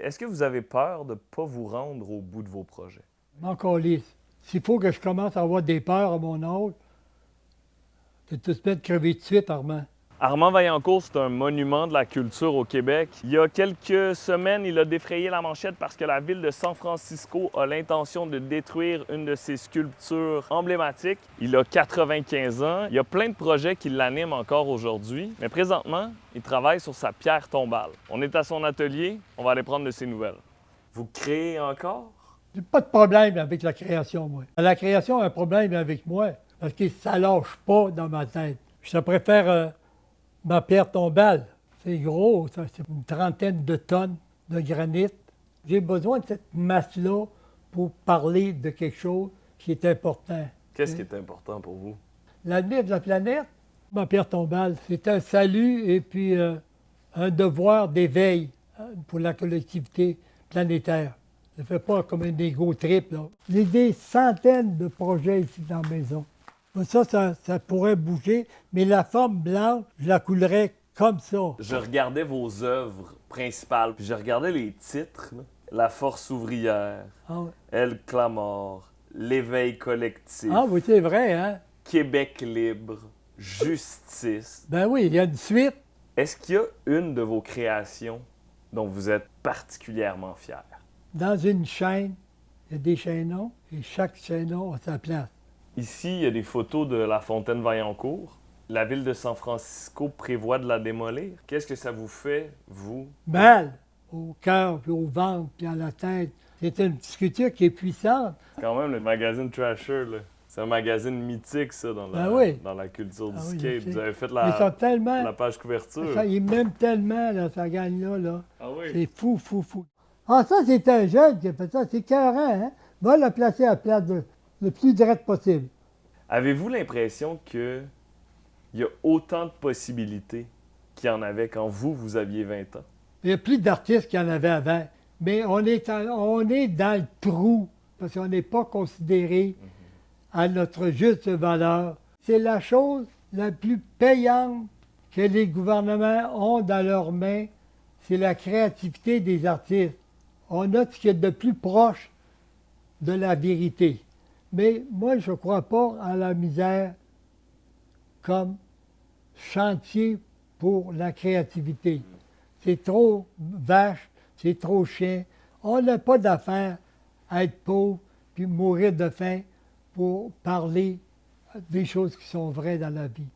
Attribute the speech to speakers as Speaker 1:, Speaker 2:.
Speaker 1: est-ce que vous avez peur de ne pas vous rendre au bout de vos projets?
Speaker 2: M'en calisse. S'il faut que je commence à avoir des peurs à mon âge, c'est tout se mettre crever de suite, Armand.
Speaker 1: Armand Vaillancourt, c'est un monument de la culture au Québec. Il y a quelques semaines, il a défrayé la manchette parce que la ville de San Francisco a l'intention de détruire une de ses sculptures emblématiques. Il a 95 ans. Il y a plein de projets qui l'animent encore aujourd'hui. Mais présentement, il travaille sur sa pierre tombale. On est à son atelier. On va aller prendre de ses nouvelles. Vous créez encore?
Speaker 2: J'ai pas de problème avec la création, moi. La création a un problème avec moi parce que ça lâche pas dans ma tête. Je préfère ma pierre tombale. C'est gros, ça, c'est une trentaine de tonnes de granit. J'ai besoin de cette masse-là pour parler de quelque chose qui est important.
Speaker 1: Qu'est-ce qui est important pour vous?
Speaker 2: L'avenir de la planète, ma pierre tombale, c'est un salut et puis un devoir d'éveil pour la collectivité planétaire. Je ne fais pas comme un égo trip, là. J'ai des centaines de projets ici dans la maison. Ça pourrait bouger, mais la forme blanche, je la coulerais comme ça.
Speaker 1: Je regardais vos œuvres principales, puis je regardais les titres. Là. La force ouvrière,
Speaker 2: Ah, oui.
Speaker 1: El Clamor, L'éveil collectif,
Speaker 2: Ah oui, c'est vrai, hein?
Speaker 1: Québec libre, Justice.
Speaker 2: Ben oui, il y a une suite.
Speaker 1: Est-ce qu'il y a une de vos créations dont vous êtes particulièrement fier?
Speaker 2: Dans une chaîne, il y a des chaînons, et chaque chaînon a sa place.
Speaker 1: Ici, il y a des photos de la fontaine Vaillancourt. La ville de San Francisco prévoit de la démolir. Qu'est-ce que ça vous fait, vous?
Speaker 2: Mal au cœur, puis au ventre, puis à la tête. C'est une sculpture qui est puissante.
Speaker 1: Quand même, le magazine Trasher, là. C'est un magazine mythique, ça, dans la,
Speaker 2: Ben oui.
Speaker 1: dans la culture du
Speaker 2: Ah oui,
Speaker 1: skate.
Speaker 2: je sais.
Speaker 1: Vous avez fait
Speaker 2: Ils sont tellement.
Speaker 1: la page couverture.
Speaker 2: Ça, ils m'aiment tellement, là, ça gagne-là. Là.
Speaker 1: Ah oui?
Speaker 2: C'est fou, fou, fou. Ah, ça, c'est un jeune qui a fait ça. C'est écœurant, hein? Va le placer à la place le plus direct possible.
Speaker 1: Avez-vous l'impression qu'il y a autant de possibilités qu'il y en avait quand vous aviez 20 ans?
Speaker 2: Il y a plus d'artistes qu'il y en avait avant. Mais on est dans le trou parce qu'on n'est pas considéré à notre juste valeur. C'est la chose la plus payante que les gouvernements ont dans leurs mains, c'est la créativité des artistes. On a ce qui est de plus proche de la vérité. Mais moi, je ne crois pas à la misère comme chantier pour la créativité. C'est trop vache, c'est trop chien. On n'a pas d'affaire à être pauvre puis mourir de faim pour parler des choses qui sont vraies dans la vie.